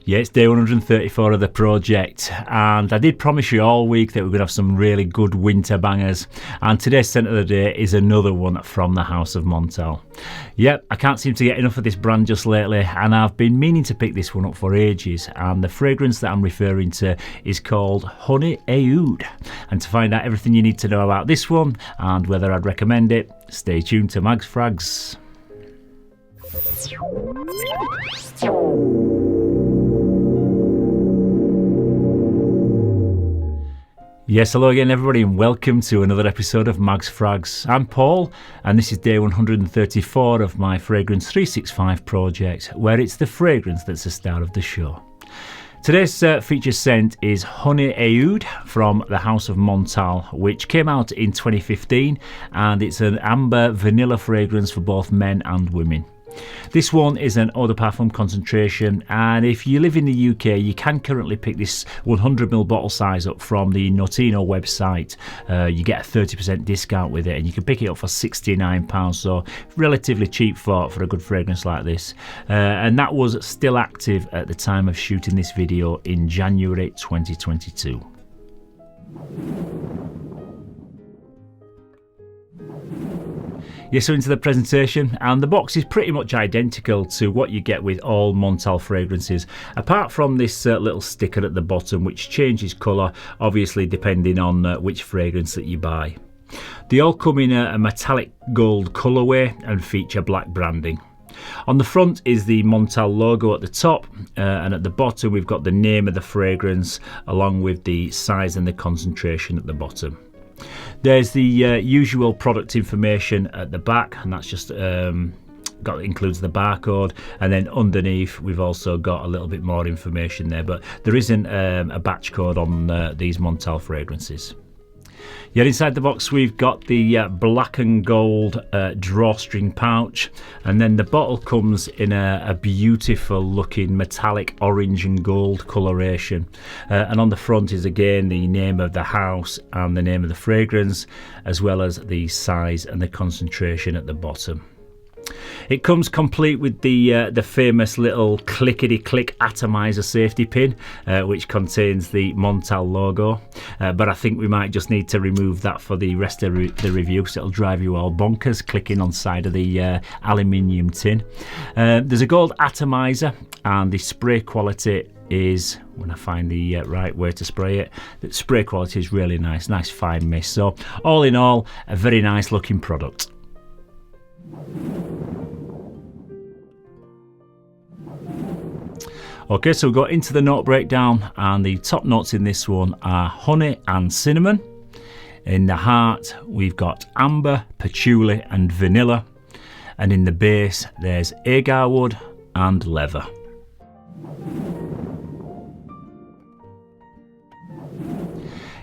Yeah, it's day 134 of the project, and I did promise you all week that we're going to have some really good winter bangers, and today's scent of the day is another one from the House of Montale. Yep, I can't seem to get enough of this brand just lately, and I've been meaning to pick this one up for ages, and the fragrance that I'm referring to is called Honey Aoud. And to find out everything you need to know about this one, and whether I'd recommend it, stay tuned to Mags Frags. Yes, hello again everybody and welcome to another episode of Mags Frags. I'm Paul and this is day 134 of my Fragrance 365 project, where it's the fragrance that's the star of the show. Today's featured scent is Honey Aoud from the House of Montale, which came out in 2015, and it's an amber vanilla fragrance for both men and women. This one is an eau de parfum concentration, and if you live in the UK you can currently pick this 100ml bottle size up from the Notino website. You get a 30% discount with it and you can pick it up for £69, so relatively cheap for a good fragrance like this, and that was still active at the time of shooting this video in January 2022. Yes, so into the presentation, and the box is pretty much identical to what you get with all Montale fragrances, apart from this little sticker at the bottom which changes colour, obviously depending on which fragrance that you buy. They all come in a metallic gold colourway and feature black branding. On the front is the Montale logo at the top, and at the bottom we've got the name of the fragrance along with the size and the concentration at the bottom. There's the usual product information at the back, and that's just includes the barcode, and then underneath we've also got a little bit more information there, but there isn't a batch code on these Montale fragrances. Yet inside the box we've got the black and gold drawstring pouch, and then the bottle comes in a beautiful looking metallic orange and gold coloration, and on the front is again the name of the house and the name of the fragrance, as well as the size and the concentration at the bottom. It comes complete with the famous little clickety-click atomizer safety pin, which contains the Montale logo, but I think we might just need to remove that for the rest of the review, because it'll drive you all bonkers clicking on side of the aluminium tin. There's a gold atomizer, and the spray quality is, when I find the right way to spray it, the spray quality is really nice fine mist. So all in all, a very nice looking product. Okay, so we've got into the note breakdown, and the top notes in this one are honey and cinnamon. In the heart we've got amber, patchouli and vanilla, and in the base there's agar wood and leather.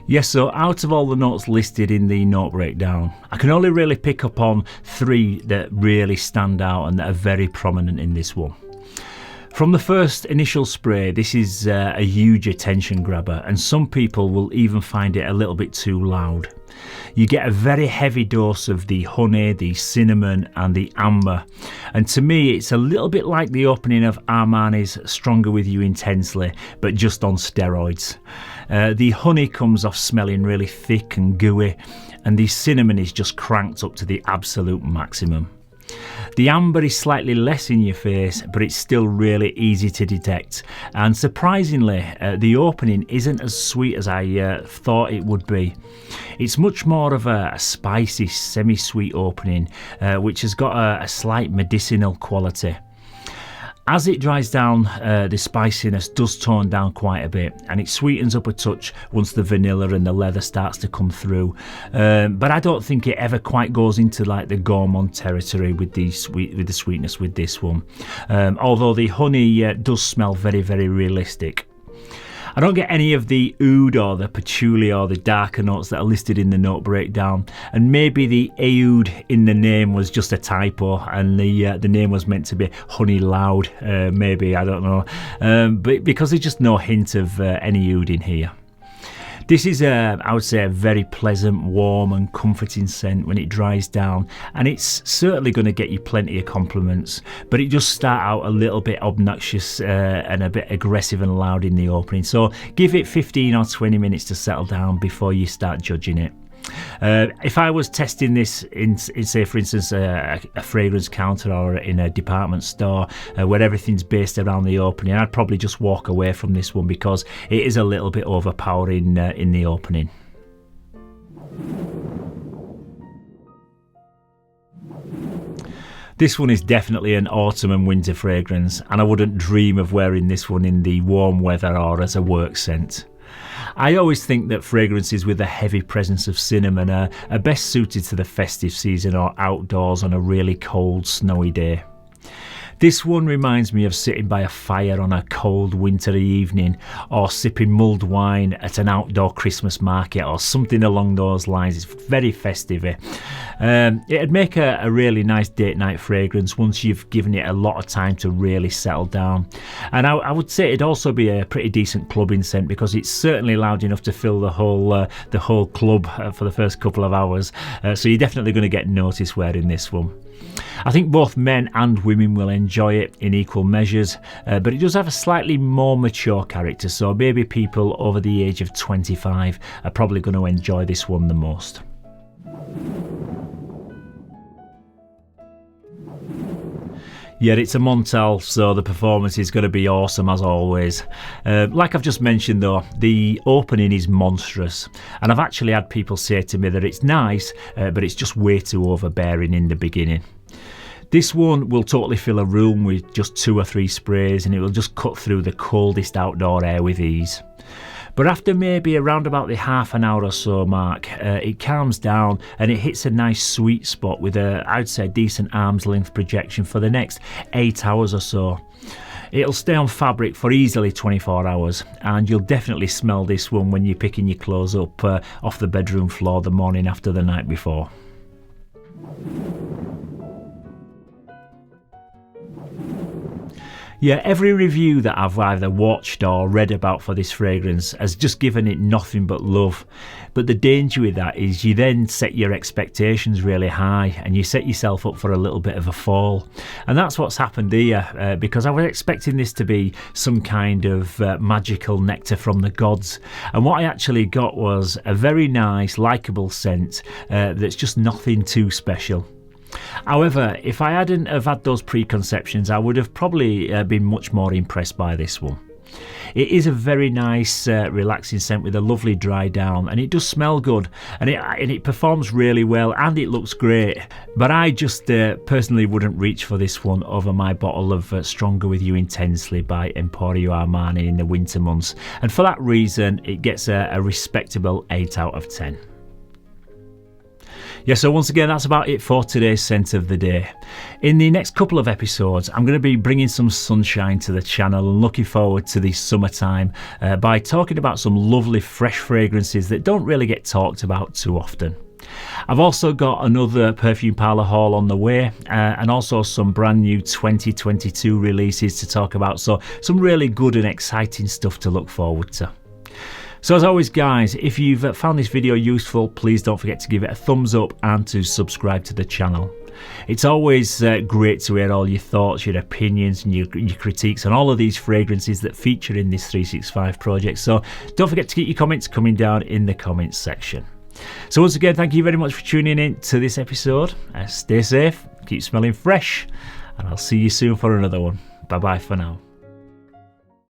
Yes, so out of all the notes listed in the note breakdown, I can only really pick up on three that really stand out and that are very prominent in this one. From the first initial spray, this is a huge attention grabber, and some people will even find it a little bit too loud. You get a very heavy dose of the honey, the cinnamon and the amber, and to me it's a little bit like the opening of Armani's Stronger With You Intensely, but just on steroids. The honey comes off smelling really thick and gooey, and the cinnamon is just cranked up to the absolute maximum. The amber is slightly less in your face, but it's still really easy to detect, and surprisingly the opening isn't as sweet as I thought it would be. It's much more of a spicy semi-sweet opening, which has got a slight medicinal quality. As it dries down, the spiciness does tone down quite a bit, and it sweetens up a touch once the vanilla and the leather starts to come through. But I don't think it ever quite goes into like the gourmand territory with the sweetness with this one. Although the honey does smell very, very realistic. I don't get any of the oud or the patchouli or the darker notes that are listed in the note breakdown, and maybe the Aoud in the name was just a typo and the name was meant to be Honey Loud, maybe, I don't know, but because there's just no hint of any oud in here. This is I would say a very pleasant, warm and comforting scent when it dries down, and it's certainly going to get you plenty of compliments, but it does start out a little bit obnoxious and a bit aggressive and loud in the opening, so give it 15 or 20 minutes to settle down before you start judging it. If I was testing this in say for instance a fragrance counter or in a department store where everything's based around the opening, I'd probably just walk away from this one because it is a little bit overpowering in the opening. This one is definitely an autumn and winter fragrance, and I wouldn't dream of wearing this one in the warm weather or as a work scent. I always think that fragrances with a heavy presence of cinnamon are best suited to the festive season or outdoors on a really cold, snowy day. This one reminds me of sitting by a fire on a cold wintry evening, or sipping mulled wine at an outdoor Christmas market or something along those lines. It's very festive. It'd make a really nice date night fragrance once you've given it a lot of time to really settle down. And I would say it'd also be a pretty decent clubbing scent because it's certainly loud enough to fill the whole club for the first couple of hours. So you're definitely going to get noticed wearing this one. I think both men and women will enjoy it in equal measures, but it does have a slightly more mature character, so maybe people over the age of 25 are probably going to enjoy this one the most. Yet it's a Montale, so the performance is going to be awesome as always. Like I've just mentioned though, the opening is monstrous, and I've actually had people say to me that it's nice, but it's just way too overbearing in the beginning. This one will totally fill a room with just 2 or 3 sprays, and it will just cut through the coldest outdoor air with ease. But after maybe around about the half an hour or so mark, it calms down and it hits a nice sweet spot with I'd say decent arm's length projection for the next 8 hours or so. It'll stay on fabric for easily 24 hours, and you'll definitely smell this one when you're picking your clothes up off the bedroom floor the morning after the night before. Yeah, every review that I've either watched or read about for this fragrance has just given it nothing but love. But the danger with that is you then set your expectations really high and you set yourself up for a little bit of a fall. And that's what's happened here, because I was expecting this to be some kind of magical nectar from the gods. And what I actually got was a very nice, likeable scent that's just nothing too special. However, if I hadn't have had those preconceptions, I would have probably been much more impressed by this one. It is a very nice, relaxing scent with a lovely dry down, and it does smell good, and it performs really well, and it looks great. But I just personally wouldn't reach for this one over my bottle of Stronger With You Intensely by Emporio Armani in the winter months, and for that reason, it gets a respectable 8 out of 10. Yeah, so once again, that's about it for today's scent of the day. In the next couple of episodes, I'm going to be bringing some sunshine to the channel and looking forward to the summertime by talking about some lovely fresh fragrances that don't really get talked about too often. I've also got another perfume parlour haul on the way, and also some brand new 2022 releases to talk about, so some really good and exciting stuff to look forward to. So as always guys, if you've found this video useful, please don't forget to give it a thumbs up and to subscribe to the channel. It's always great to hear all your thoughts, your opinions and your critiques on all of these fragrances that feature in this 365 project, so don't forget to keep your comments coming down in the comments section. So once again, thank you very much for tuning in to this episode. Stay safe, keep smelling fresh, and I'll see you soon for another one. Bye bye for now.